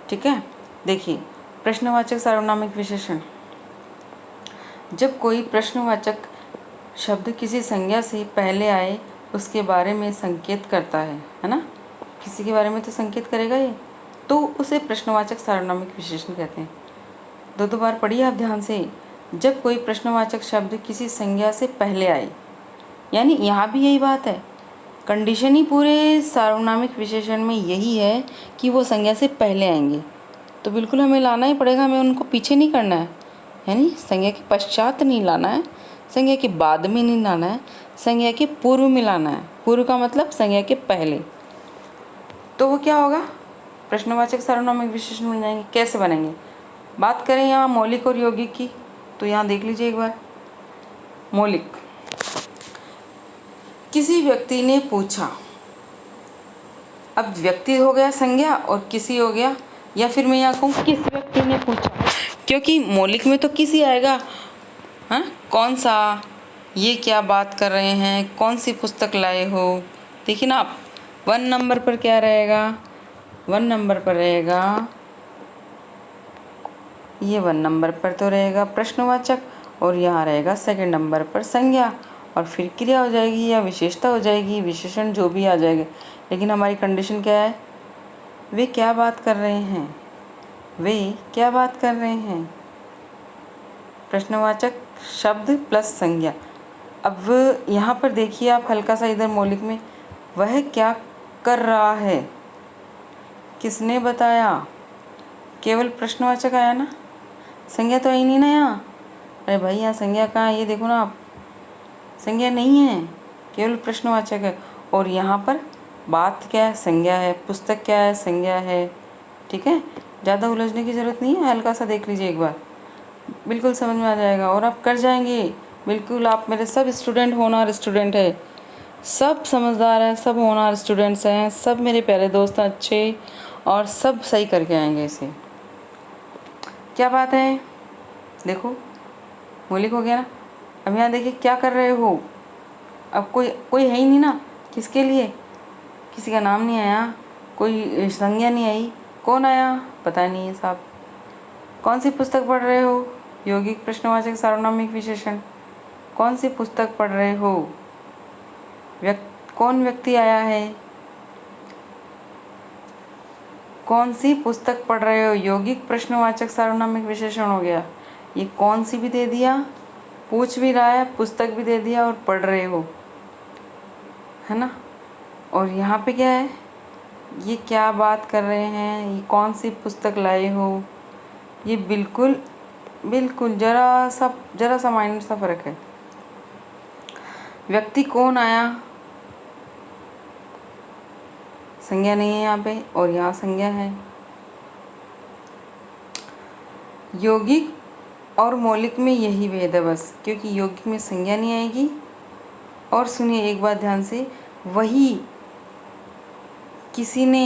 ठीक है, देखिए प्रश्नवाचक सार्वनामिक विशेषण। जब कोई प्रश्नवाचक शब्द किसी संज्ञा से पहले आए, उसके बारे में संकेत करता है ना, किसी के बारे में तो संकेत करेगा ये, तो उसे प्रश्नवाचक सार्वनामिक विशेषण कहते हैं। 2 बार पढ़िए आप ध्यान से। जब कोई प्रश्नवाचक शब्द किसी संज्ञा से पहले आए, यानी यहाँ भी यही बात है, कंडीशन ही पूरे सार्वनामिक विशेषण में यही है कि वो संज्ञा से पहले आएंगे, तो बिल्कुल हमें लाना ही पड़ेगा, हमें उनको पीछे नहीं करना है, यानी संज्ञा के पश्चात नहीं लाना है, संज्ञा के बाद में नहीं लाना है, संज्ञा के पूर्व में लाना है। पूर्व का मतलब संज्ञा के पहले। तो वो क्या होगा, प्रश्नवाचक सार्वनामिक विशेषण बन जाएंगे। कैसे बनेंगे, बात करें यहाँ मौलिक और यौगिक की, तो यहाँ देख लीजिए एक बार। मौलिक, किसी व्यक्ति ने पूछा, अब व्यक्ति हो गया संज्ञा और किसी हो गया, या फिर मैं यहाँ कहूँ किस व्यक्ति ने पूछा, क्योंकि मौलिक में तो किसी आएगा। हाँ, कौन सा, ये क्या बात कर रहे हैं, कौन सी पुस्तक लाए हो। देखिए ना आप, 1 नंबर पर क्या रहेगा, 1 नंबर पर रहेगा, ये 1 नंबर पर तो रहेगा प्रश्नवाचक, और यहाँ रहेगा 2nd नंबर पर संज्ञा, और फिर क्रिया हो जाएगी या विशेषता हो जाएगी, विशेषण जो भी आ जाएगा। लेकिन हमारी कंडीशन क्या है, वे क्या बात कर रहे हैं, वे क्या बात कर रहे हैं, प्रश्नवाचक शब्द प्लस संज्ञा। अब यहाँ पर देखिए आप हल्का सा इधर मौलिक में, वह क्या कर रहा है, किसने बताया, केवल प्रश्नवाचक आया ना, संज्ञा तो आई नहीं ना यहाँ। अरे भाई यहाँ संज्ञा कहाँ है, ये देखो ना आप, संज्ञा नहीं है, केवल प्रश्नवाचक है। और यहाँ पर बात क्या है, संज्ञा है, पुस्तक क्या है, संज्ञा है। ठीक है, ज़्यादा उलझने की ज़रूरत नहीं है, हल्का सा देख लीजिए एक बार, बिल्कुल समझ में आ जाएगा और आप कर जाएंगे। बिल्कुल आप मेरे सब स्टूडेंट होनहार स्टूडेंट है, सब समझदार हैं, सब होनहार स्टूडेंट्स हैं, सब मेरे प्यारे दोस्त हैं अच्छे, और सब सही करके आएंगे इसे। क्या बात है, देखो मौलिक हो गया ना। अब यहाँ देखिए क्या कर रहे हो, अब कोई है ही नहीं ना, किसके लिए, किसी का नाम नहीं आया, कोई संज्ञा नहीं आई, कौन आया पता नहीं है साहब। कौन सी पुस्तक पढ़ रहे हो, यौगिक प्रश्नवाचक सार्वनामिक विशेषण, कौन सी पुस्तक पढ़ रहे हो, कौन व्यक्ति आया है, कौन सी पुस्तक पढ़ रहे हो, यौगिक प्रश्नवाचक सार्वनामिक विशेषण हो गया। ये कौन सी भी दे दिया, पूछ भी रहा है, पुस्तक भी दे दिया, और पढ़ रहे हो, है ना। और यहाँ पे क्या है, ये क्या बात कर रहे हैं, ये कौन सी पुस्तक लाए हो, ये बिल्कुल जरा सा माइनर सा फर्क है। व्यक्ति कौन आया, संज्ञा नहीं है यहाँ पे, और यहाँ संज्ञा है। यौगिक और मौलिक में यही भेद है बस, क्योंकि यौगिक में संज्ञा नहीं आएगी। और सुनिए एक बात ध्यान से, वही, किसी ने,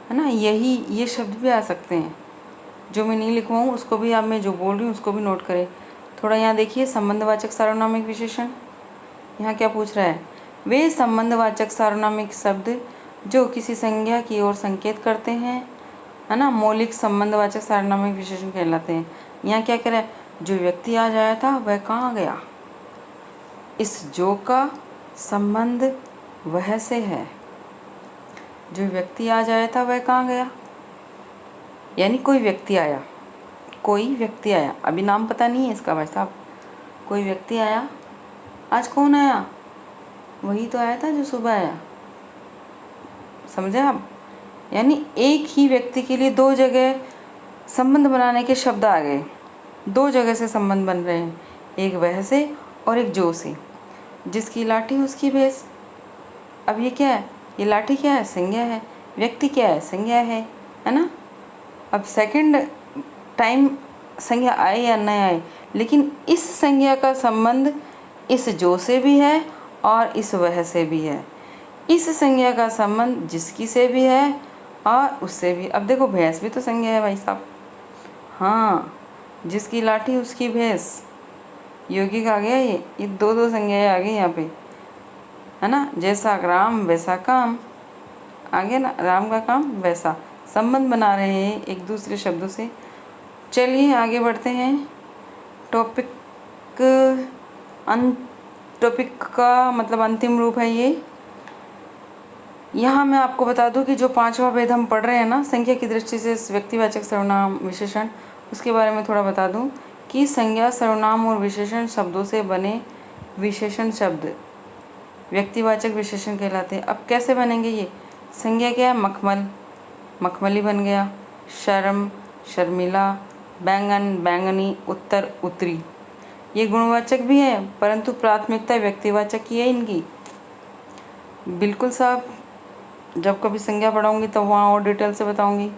है ना, यही, ये शब्द भी आ सकते हैं, जो मैं नहीं लिखवाऊँ उसको भी आप, मैं जो बोल रही हूँ उसको भी नोट करें। थोड़ा यहाँ देखिए संबंधवाचक सार्वनामिक विशेषण, यहाँ क्या पूछ रहा है, वे संबंधवाचक सार्वनामिक शब्द जो किसी संज्ञा की ओर संकेत करते हैं, है ना, मौलिक संबंधवाचक सार्वनामिक विशेषण कहलाते हैं। यहाँ क्या कह रहा है, जो व्यक्ति आज आया था वह कहाँ गया, इस जो का संबंध वह से है, जो व्यक्ति आज आया था वह कहाँ गया, यानी कोई व्यक्ति आया, अभी नाम पता नहीं है इसका भाई साहब, कोई व्यक्ति आया, आज कौन आया, वही तो आया था जो सुबह आया, समझे आप? यानी एक ही व्यक्ति के लिए दो जगह संबंध बनाने के शब्द आ गए, दो जगह से संबंध बन रहे हैं, एक वह से और एक जो से। जिसकी लाठी उसकी भैंस। अब ये क्या है? ये लाठी क्या है? संज्ञा है। व्यक्ति क्या है? संज्ञा है ना? अब सेकंड टाइम संज्ञा आए या न आए, लेकिन इस संज्ञा का संबंध इस जो से भी है और इस वह से भी है। इस संज्ञा का संबंध जिसकी से भी है और उससे भी। अब देखो भैंस भी तो संज्ञा है भाई साहब। हाँ, जिसकी लाठी उसकी भैंस, यौगिक आ गया। ये दो दो संज्ञाएं आ गई यहाँ पे, है ना? जैसा राम वैसा काम आ गया ना, राम का काम वैसा। संबंध बना रहे हैं एक दूसरे शब्दों से। चलिए आगे बढ़ते हैं। टॉपिक टॉपिक का मतलब अंतिम रूप है ये। यहाँ मैं आपको बता दूं कि जो पांचवा भेद हम पढ़ रहे हैं ना संज्ञा की दृष्टि से व्यक्तिवाचक सर्वनाम विशेषण, उसके बारे में थोड़ा बता दूं कि संज्ञा सर्वनाम और विशेषण शब्दों से बने विशेषण शब्द व्यक्तिवाचक विशेषण कहलाते हैं। अब कैसे बनेंगे ये? संज्ञा क्या है? मखमल, मखमली बन गया। शर्म, शर्मिला। बैंगन, बैंगनी। उत्तर, उत्तरी। ये गुणवाचक भी है, परंतु प्राथमिकता व्यक्तिवाचक की है इनकी। बिल्कुल साहब, जब कभी संज्ञा पढ़ाऊंगी तब वहाँ और डिटेल से बताऊंगी।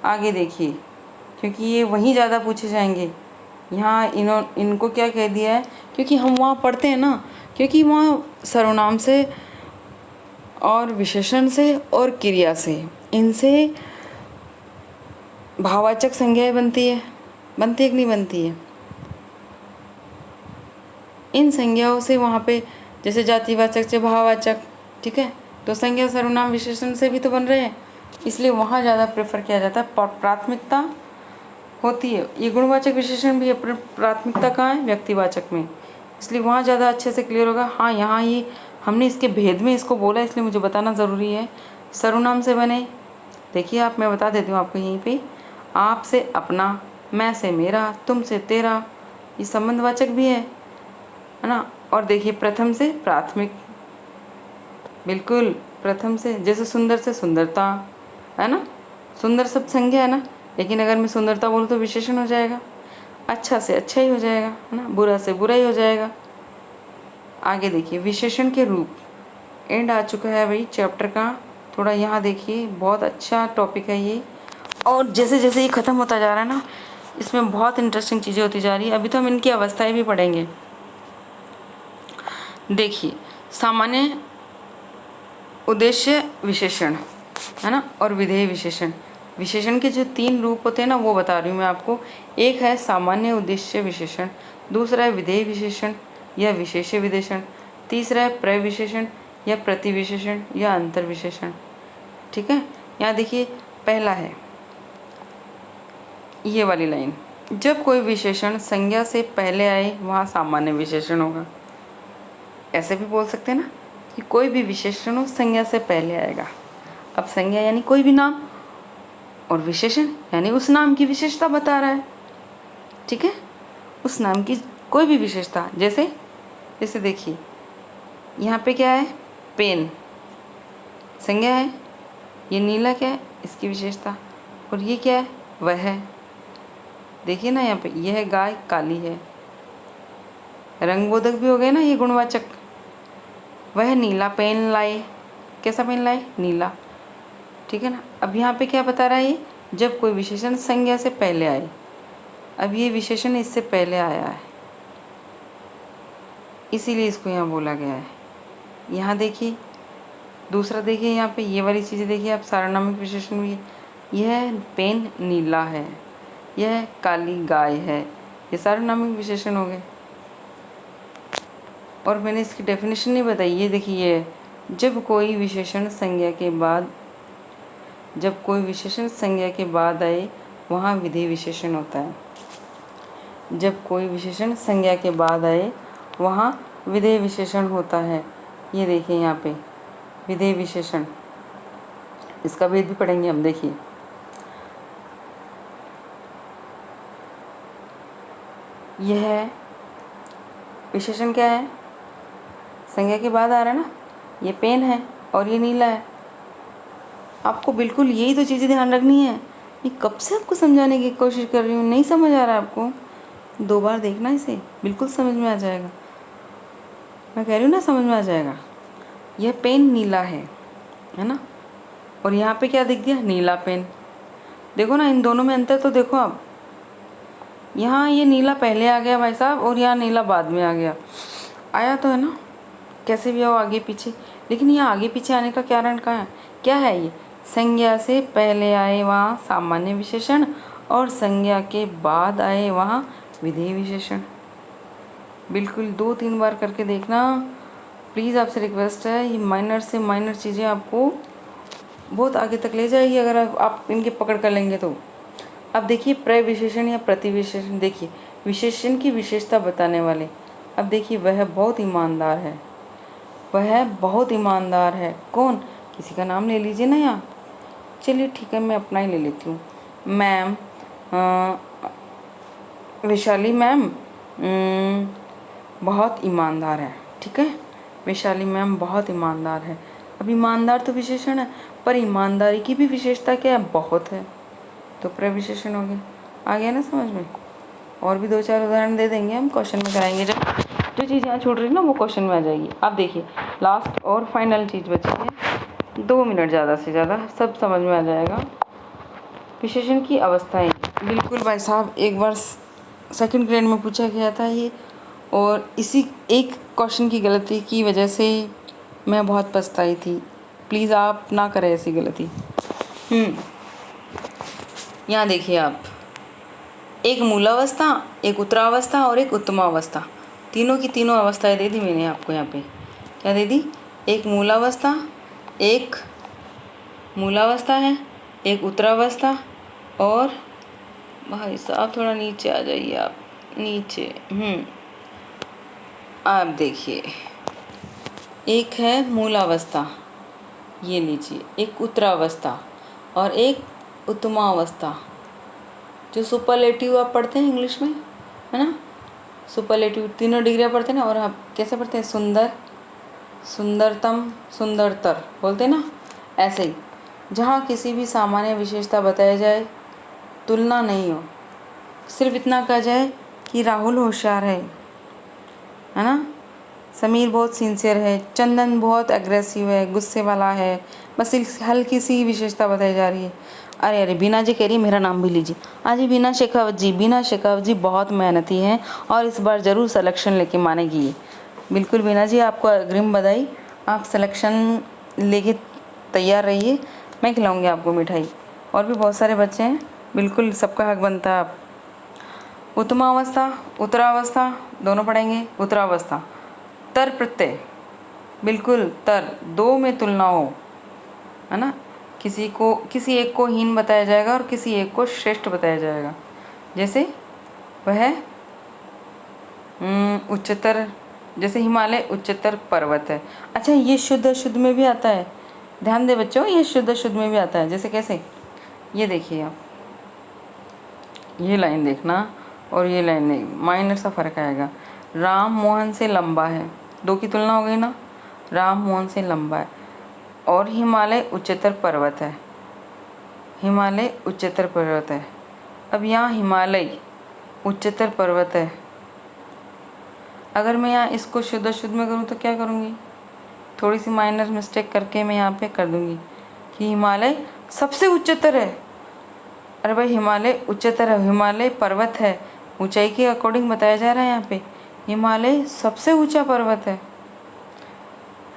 आगे देखिए, क्योंकि ये वहीं ज़्यादा पूछे जाएंगे। यहाँ इनको क्या कह दिया है, क्योंकि हम वहाँ पढ़ते हैं ना, क्योंकि वहाँ सर्वनाम से और विशेषण से और क्रिया से, इनसे भाववाचक संज्ञाएं बनती है कि नहीं बनती है? इन संज्ञाओं से वहाँ पे जैसे जातिवाचक से भाववाचक, ठीक है, तो संज्ञा सर्वनाम विशेषण से भी तो बन रहे हैं, इसलिए वहाँ ज़्यादा प्रेफर किया जाता है, प्राथमिकता होती है। ये गुणवाचक विशेषण भी प्राथमिकता कहाँ है? व्यक्तिवाचक में, इसलिए वहाँ ज़्यादा अच्छे से क्लियर होगा। हाँ, यहाँ ये हमने इसके भेद में इसको बोला, इसलिए मुझे बताना ज़रूरी है। सर्वनाम से बने, देखिए आप, मैं बता देती हूँ आपको यहीं पे। आप से अपना, मैं से मेरा, तुम से तेरा, ये संबंधवाचक भी है ना? और देखिए प्रथम से प्राथमिक, बिल्कुल प्रथम से, जैसे सुंदर से सुंदरता, है ना? सुंदर सब संज्ञा है ना, लेकिन अगर मैं सुंदरता बोलूँ तो विशेषण हो जाएगा। अच्छा से अच्छा ही हो जाएगा, है ना? बुरा से बुरा ही हो जाएगा। आगे देखिए विशेषण के रूप। एंड आ चुका है भाई चैप्टर का। थोड़ा यहाँ देखिए, बहुत अच्छा टॉपिक है ये, और जैसे जैसे ये ख़त्म होता जा रहा है ना, इसमें बहुत इंटरेस्टिंग चीज़ें होती जा रही है। अभी तो हम इनकी अवस्थाएं भी पढ़ेंगे। देखिए, सामान्य उद्देश्य विशेषण, है ना, और विधेय विशेषण। विशेषण के जो तीन रूप होते हैं ना, वो बता रही हूँ मैं आपको। एक है सामान्य उद्देश्य विशेषण, दूसरा है विधेय विशेषण या विशेष्य विशेषण, तीसरा है प्रविशेषण या प्रतिविशेषण या अंतर विशेषण। ठीक है, यहाँ देखिए पहला है ये वाली लाइन, जब कोई विशेषण संज्ञा से पहले आए वहाँ सामान्य विशेषण होगा। ऐसे भी बोल सकते हैं ना कि कोई भी विशेषण हो संज्ञा से पहले आएगा। अब संज्ञा यानी कोई भी नाम, और विशेषण यानी उस नाम की विशेषता बता रहा है। ठीक है, उस नाम की कोई भी विशेषता। जैसे जैसे देखिए यहाँ पे क्या है? पेन संज्ञा है। ये नीला क्या है? इसकी विशेषता। और ये क्या है? वह है। देखिए ना यहाँ पे, यह गाय काली है। रंगबोधक भी हो गए ना ये गुणवाचक। वह नीला पेन लाए। कैसा पेन लाए? नीला। ठीक है ना। अब यहाँ पे क्या बता रहा है ये? जब कोई विशेषण संज्ञा से पहले आए। अब ये विशेषण इससे पहले आया है, इसीलिए इसको यहाँ बोला गया है। यहाँ देखिए दूसरा, देखिए यहाँ पे ये वाली चीज़ें देखिए आप, सार्वनामिक विशेषण भी। यह पेन नीला है, यह काली गाय है, ये सार्वनामिक विशेषण हो गए। और मैंने इसकी डेफिनेशन नहीं बताई। ये देखिए, जब कोई विशेषण संज्ञा के बाद आए वहाँ विधेय विशेषण होता है। जब कोई विशेषण संज्ञा के बाद आए वहाँ विधेय विशेषण होता है। ये देखिए यहाँ पे विधेय विशेषण, इसका भेद भी पढ़ेंगे हम। देखिए यह विशेषण क्या है? संज्ञा के बाद आ रहा है ना, ये पेन है और ये नीला है। आपको बिल्कुल यही तो चीज़ें ध्यान रखनी है। मैं कब से आपको समझाने की कोशिश कर रही हूँ, नहीं समझ आ रहा है आपको? 2 बार देखना इसे, बिल्कुल समझ में आ जाएगा। मैं कह रही हूँ ना, समझ में आ जाएगा। यह पेन नीला है ना, और यहाँ पे क्या दिख दिया, नीला पेन। देखो ना, इन दोनों में अंतर तो देखो आप। यहाँ ये नीला पहले आ गया भाई साहब, और यहाँ नीला बाद में आ गया। आया तो है ना, कैसे भी आओ आगे पीछे। लेकिन ये आगे पीछे आने का कारण क्या है ये? संज्ञा से पहले आए वहाँ सामान्य विशेषण, और संज्ञा के बाद आए वहाँ विधेय विशेषण। बिल्कुल 2-3 बार करके देखना प्लीज़, आपसे रिक्वेस्ट है। ये माइनर से माइनर चीज़ें आपको बहुत आगे तक ले जाएगी अगर आप इनके पकड़ कर लेंगे तो। अब देखिए प्रविशेषण या प्रतिविशेषण। देखिए विशेषण की विशेषता बताने वाले। अब देखिए वह बहुत ईमानदार है, वह बहुत ईमानदार है। कौन? किसी का नाम ले लीजिए ना यहाँ। चलिए ठीक है, मैं अपना ही ले लेती हूँ। मैम, वैशाली मैम बहुत ईमानदार है। ठीक है, वैशाली मैम बहुत ईमानदार है। अब ईमानदार तो विशेषण है, पर ईमानदारी की भी विशेषता क्या है? बहुत है, तो प्रविशेषण हो गया। आ गया ना समझ में? और भी 2-4 उदाहरण दे देंगे हम, क्वेश्चन में कराएंगे। जब जो चीज़ यहाँ छूट रही ना वो क्वेश्चन में आ जाएगी। अब देखिए लास्ट और फाइनल चीज़ बची है, 2 मिनट ज़्यादा से ज़्यादा, सब समझ में आ जाएगा। विशेषण की अवस्थाएं। बिल्कुल भाई साहब, एक बार 2nd ग्रेड में पूछा गया था ये, और इसी एक क्वेश्चन की गलती की वजह से मैं बहुत पछताई थी। प्लीज़ आप ना करें ऐसी गलती। यहाँ देखिए आप, एक मूलावस्था, एक उत्तरावस्था और एक उत्तमावस्था। तीनों की तीनों अवस्थाएं दे दी मैंने आपको यहाँ पे। क्या दे दी? एक मूलावस्था है, एक उत्तरावस्था, और भाई साहब थोड़ा नीचे आ जाइए आप, नीचे। आप देखिए, एक है मूलावस्था, ये लीजिए, एक उत्तरावस्था और एक उत्तमावस्था। जो सुपरलेटिव आप पढ़ते हैं इंग्लिश में, है ना, सुपरलेटिव 3 डिग्रियाँ पढ़ते हैं ना, और आप कैसे पढ़ते हैं? सुंदर, सुंदरतम, सुंदरतर बोलते हैं ना, ऐसे ही। जहाँ किसी भी सामान्य विशेषता बताया जाए, तुलना नहीं हो, सिर्फ इतना कहा जाए कि राहुल होशियार है ना, समीर बहुत सिंसियर है, चंदन बहुत एग्रेसिव है, गुस्से वाला है, बस हल्की सी विशेषता बताई जा रही है। अरे बीना जी कह रही मेरा नाम भी लीजिए। हाँ जी, बीना शेखावत जी बहुत मेहनती हैं और इस बार ज़रूर सिलेक्शन लेके मानेगी ये। बिल्कुल बीना जी, आपको अग्रिम बधाई, आप सिलेक्शन लेके तैयार रहिए, मैं खिलाऊँगी आपको मिठाई। और भी बहुत सारे बच्चे हैं, बिल्कुल सबका हक बनता है। आप उत्तमावस्था, उत्तरावस्था दोनों पढ़ेंगे। उत्तरावस्था, तर प्रत्यय, बिल्कुल तर, 2 में तुलना हो, है ना, किसी एक को हीन बताया जाएगा और किसी एक को श्रेष्ठ बताया जाएगा। जैसे वह उच्चतर, जैसे हिमालय उच्चतर पर्वत है। अच्छा, ये शुद्ध अशुद्ध में भी आता है, ध्यान दे बच्चों, ये शुद्ध अशुद्ध में भी आता है। जैसे कैसे? ये देखिए आप, ये लाइन देखना और ये लाइन नहीं, माइनर सा फर्क आएगा। राम मोहन से लंबा है, 2 की तुलना हो गई ना, राम मोहन से लंबा है। और हिमालय उच्चतर पर्वत है, हिमालय उच्चतर पर्वत है। अब यहाँ हिमालय उच्चतर पर्वत है, अगर मैं यहाँ इसको शुद्ध अशुद्ध में करूँ तो क्या करूँगी? थोड़ी सी माइनर मिस्टेक करके मैं यहाँ पे कर दूँगी कि हिमालय सबसे उच्चतर है। अरे भाई, हिमालय उच्चतर है, हिमालय पर्वत है, ऊंचाई के अकॉर्डिंग बताया जा रहा है यहाँ पे। हिमालय सबसे ऊंचा पर्वत है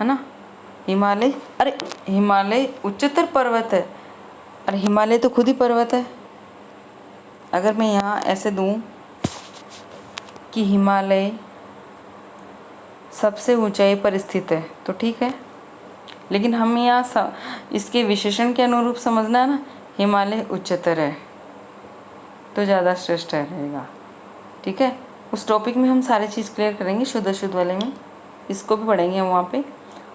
ना, हिमालय, अरे हिमालय उच्चतर पर्वत है, अरे हिमालय तो खुद ही पर्वत है। अगर मैं यहाँ ऐसे दूँ कि हिमालय सबसे ऊंचाई पर स्थित है तो ठीक है, लेकिन हम यहाँ इसके विशेषण के अनुरूप समझना है ना, हिमालय उच्चतर है तो ज़्यादा श्रेष्ठ रहेगा। ठीक है, उस टॉपिक में हम सारी चीज़ क्लियर करेंगे, शुद्ध अशुद्ध वाले में इसको भी पढ़ेंगे हम वहाँ पे।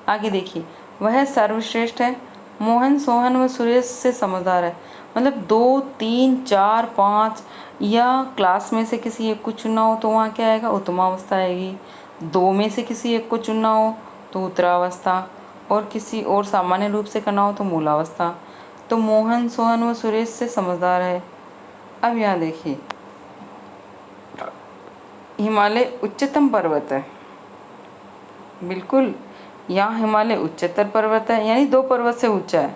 आगे देखिए, वह सर्वश्रेष्ठ है, मोहन सोहन व सुरेश से समझदार है। मतलब 2, 3, 4, 5 या क्लास में से किसी एक को चुनना हो तो वहाँ क्या आएगा? उत्तमावस्था आएगी। 2 में से किसी एक को चुनना हो तो उत्तरावस्था, और किसी और सामान्य रूप से करना हो तो मूलावस्था। तो मोहन, सोहन व सुरेश से समझदार है। अब यहाँ देखिए, हिमालय उच्चतम पर्वत है, बिल्कुल यहाँ हिमालय उच्चतर पर्वत है, यानी 2 पर्वत से ऊंचा है,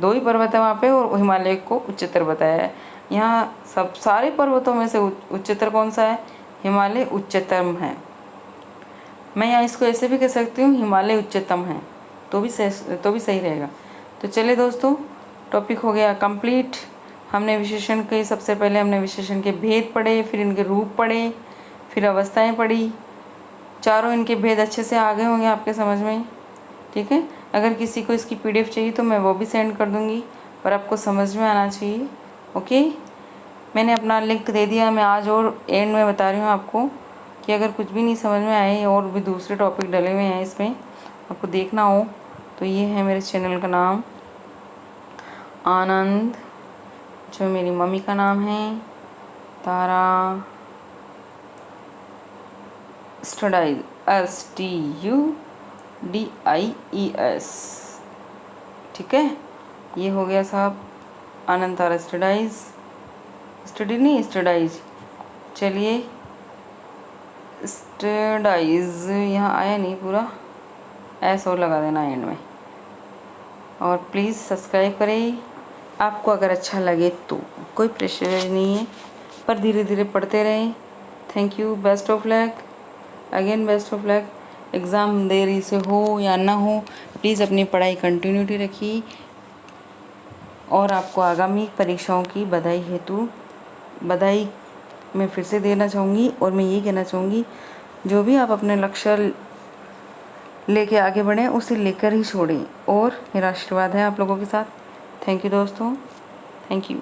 2 ही पर्वत है वहाँ पे, और हिमालय को उच्चतर बताया है। यहाँ सब सारे पर्वतों में से उच्चतर कौन सा है? हिमालय उच्चतम है। मैं यहाँ इसको ऐसे भी कह सकती हूँ, हिमालय उच्चतम है, तो भी सही रहेगा। तो चलिए दोस्तों, टॉपिक हो गया कंप्लीट। हमने विशेषण के, सबसे पहले हमने विशेषण के भेद पढ़े, फिर इनके रूप पढ़े, फिर अवस्थाएं पढ़ी। चारों इनके भेद अच्छे से आ गए होंगे आपके समझ में, ठीक है। अगर किसी को इसकी PDF चाहिए तो मैं वो भी सेंड कर दूँगी, पर आपको समझ में आना चाहिए, ओके। मैंने अपना लिंक दे दिया। मैं आज और एंड में बता रही हूँ आपको कि अगर कुछ भी नहीं समझ में आए और भी दूसरे टॉपिक डले हुए हैं इसमें, आपको देखना हो तो ये है मेरे चैनल का नाम आनंद, जो मेरी मम्मी का नाम है तारा स्टडीज, STUDIES, ठीक है। ये हो गया साहब आनंद तारा स्टडीज, स्टडी नहीं स्टडीज। चलिए, स्टडीज यहाँ आया नहीं पूरा, ऐसा और लगा देना एंड में, और प्लीज़ सब्सक्राइब करें। आपको अगर अच्छा लगे तो, कोई प्रेशर नहीं है, पर धीरे धीरे पढ़ते रहें। Thank you, best of luck, again best of luck. Exam देरी से हो या ना हो, प्लीज़ अपनी पढ़ाई कंटिन्यूटी रखिए, और आपको आगामी परीक्षाओं की बधाई हेतु बधाई मैं फिर से देना चाहूँगी। और मैं ये कहना चाहूँगी, जो भी आप अपने लक्ष्य लेके आगे बढ़ें उसे लेकर ही छोड़ें, और मेरा आशीर्वाद है आप लोगों के साथ। थैंक यू दोस्तों, थैंक यू।